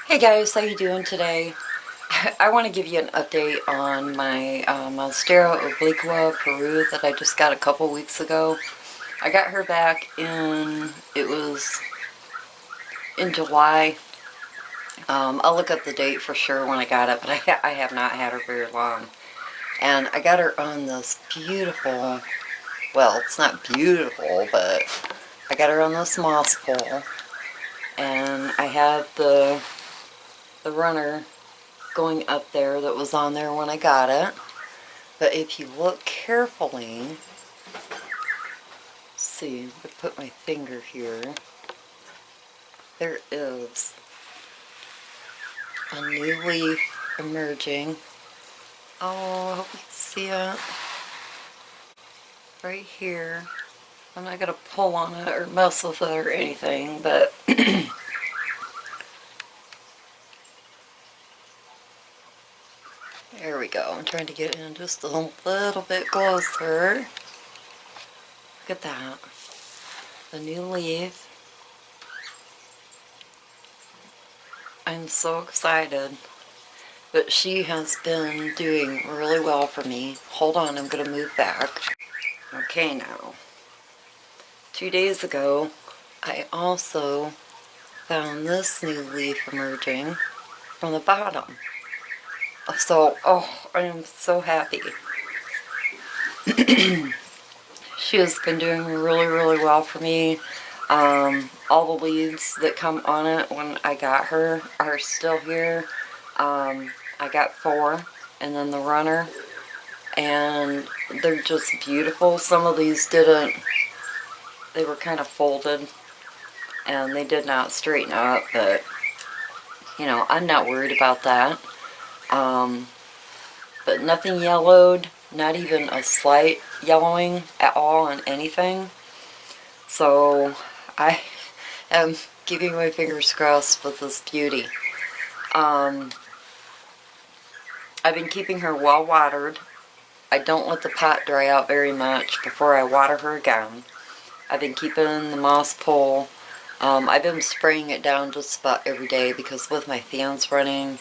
Hey guys, how you doing today? I want to give you an update on my Monstera Obliqua Peru that I just got a couple weeks ago. I got her back it was in July. I'll look up the date for sure when I got it, but I have not had her very long. And I got her on this beautiful, well, it's not beautiful, but I got her on this moss pole. And I had the runner going up there that was on there when I got it. But if you look carefully, see, I put my finger here, there is a new leaf emerging. Oh, I hope you can see it. Right here. I'm not going to pull on it or mess with it or anything, but there we go. I'm trying to get in just a little bit closer. Look at that. The new leaf. I'm so excited. But she has been doing really well for me. Hold on, I'm going to move back. Okay, now. 2 days ago, I also found this new leaf emerging from the bottom. So, oh, I am so happy. She has been doing really, really well for me. All the leaves that come on it when I got her are still here. I got 4, and then the runner, and they're just beautiful. Some of these didn't, they were kind of folded, and they did not straighten up, but, you know, I'm not worried about that. But nothing yellowed, not even a slight yellowing at all on anything. So, I am keeping my fingers crossed with this beauty. I've been keeping her well watered. I don't let the pot dry out very much before I water her again. I've been keeping the moss pole. I've been spraying it down just about every day because with my fans running,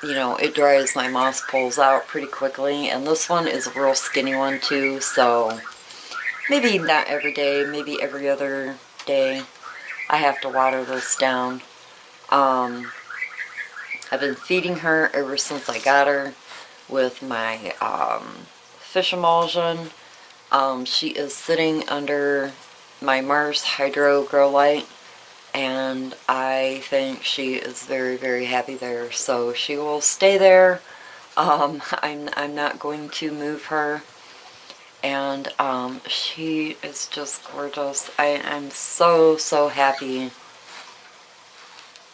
you know, it dries my moss poles out pretty quickly. And this one is a real skinny one too, so maybe not every day, maybe every other day I have to water this down. I've been feeding her ever since I got her with my fish emulsion. She is sitting under my Mars Hydro Grow Light, and I think she is very, very happy there. So she will stay there. I'm not going to move her, and she is just gorgeous. I'm so, so happy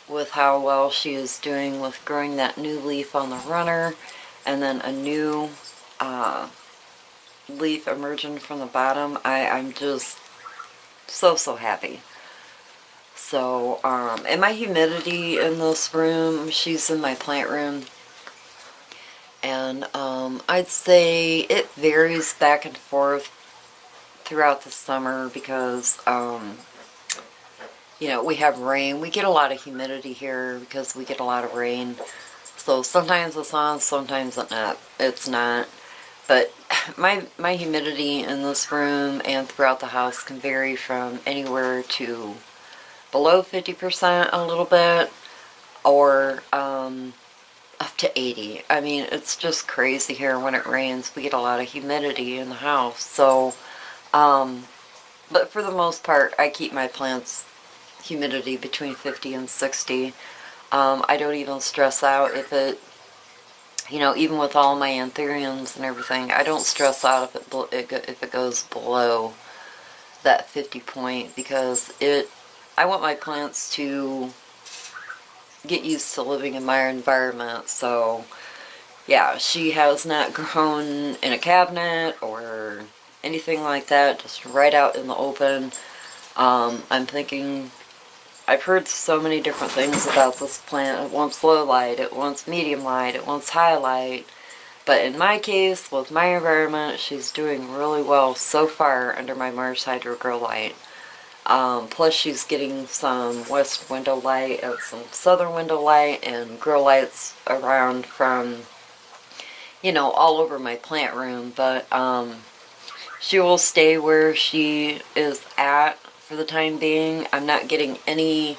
with how well she is doing with growing that new leaf on the runner, and then a new leaf emerging from the bottom. I'm just so, so happy. So, and my humidity in this room, she's in my plant room, and I'd say it varies back and forth throughout the summer because you know, we have rain. We get a lot of humidity here because we get a lot of rain. So sometimes it's on, sometimes it's not. But my humidity in this room and throughout the house can vary from anywhere to below 50% a little bit, or up to 80. I mean, it's just crazy here when it rains. We get a lot of humidity in the house. So, but for the most part, I keep my plants humidity between 50 and 60. I don't even stress out if it, you know, even with all my anthuriums and everything, I don't stress out if it goes below that 50 point, because I want my plants to get used to living in my environment. So yeah, she has not grown in a cabinet or anything like that, just right out in the open. I'm thinking, I've heard so many different things about this plant. It wants low light, it wants medium light, it wants high light. But in my case, with my environment, she's doing really well so far under my Mars Hydro Grow Light. Plus she's getting some west window light and some southern window light and grow lights around from, you know, all over my plant room. But she will stay where she is at for the time being. I'm not getting any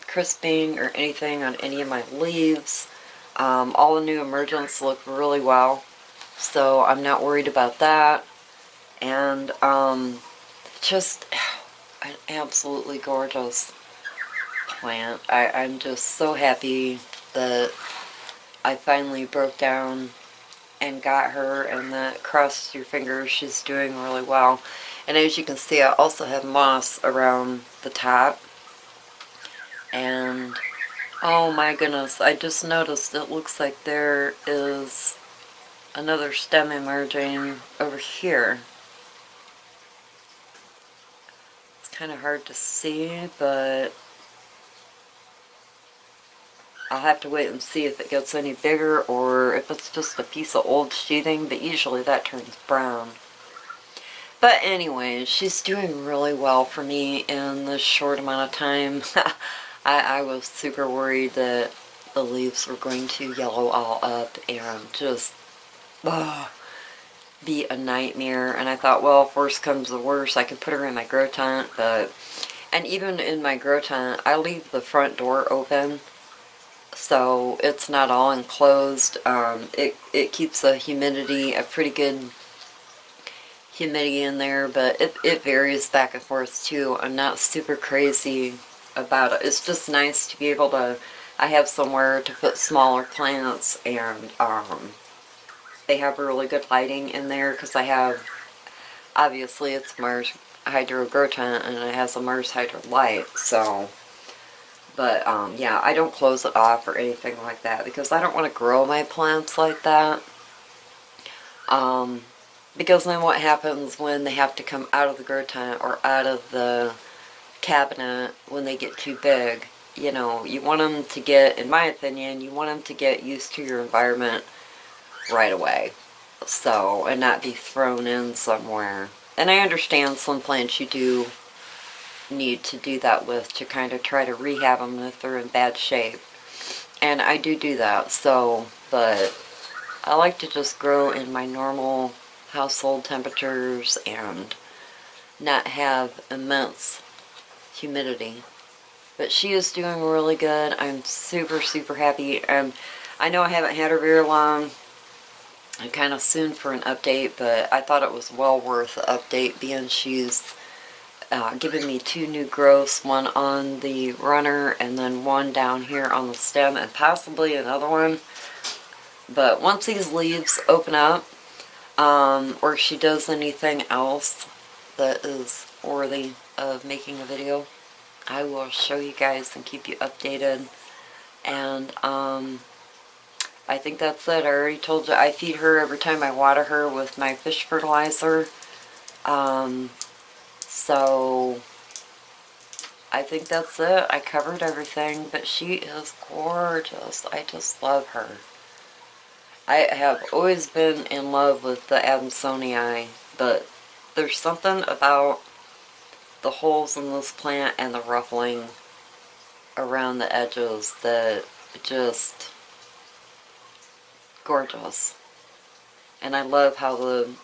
crisping or anything on any of my leaves. All the new emergents look really well, so I'm not worried about that. And just an absolutely gorgeous plant. I'm just so happy that I finally broke down and got her, and that, cross your fingers, she's doing really well. And as you can see, I also have moss around the top. And oh my goodness, I just noticed it looks like there is another stem emerging over here. It's kind of hard to see, but I'll have to wait and see if it gets any bigger or if it's just a piece of old sheathing, but usually that turns brown. But anyway, she's doing really well for me in this short amount of time. I was super worried that the leaves were going to yellow all up and just be a nightmare. And I thought, well, if worse comes to worse, I could put her in my grow tent. And even in my grow tent, I leave the front door open, so it's not all enclosed. It keeps a pretty good humidity in there, but it varies back and forth too. I'm not super crazy about it. It's just nice to be able to, I have somewhere to put smaller plants, and they have really good lighting in there because I have, obviously it's Mars Hydro Grow Tent and it has a Mars Hydro light, so, but yeah, I don't close it off or anything like that because I don't want to grow my plants like that. Because then what happens when they have to come out of the grow tent or out of the cabinet when they get too big? You know, you want them to get, in my opinion, you want them to get used to your environment right away. So, and not be thrown in somewhere. And I understand some plants you do need to do that with to kind of try to rehab them if they're in bad shape. And I do that, so, but I like to just grow in my normal household temperatures and not have immense humidity. But she is doing really good. I'm super happy. I know I haven't had her very long. I'm kind of soon for an update, but I thought it was well worth the update, being she's given me 2 new growths, one on the runner and then one down here on the stem, and possibly another one. But once these leaves open up, or she does anything else that is worthy of making a video, I will show you guys and keep you updated. And I think that's it. I already told you I feed her every time I water her with my fish fertilizer. So I think that's it. I covered everything, but she is gorgeous. I just love her. I have always been in love with the Adansonii, but there's something about the holes in this plant and the ruffling around the edges that just gorgeous. And I love how the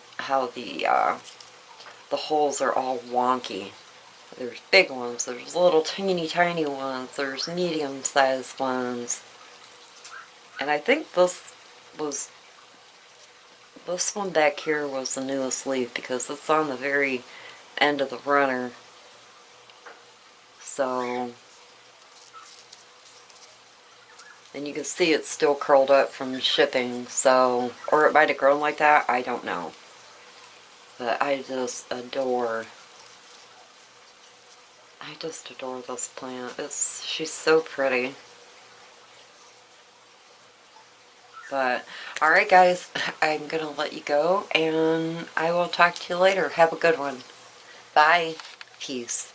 holes are all wonky. There's big ones, there's little tiny ones, there's medium sized ones. And I think this one back here was the newest leaf because it's on the very end of the runner. So, and you can see it's still curled up from shipping, so, or it might have grown like that, I don't know. But I just adore this plant. She's so pretty. But, alright guys, I'm going to let you go, and I will talk to you later. Have a good one. Bye. Peace.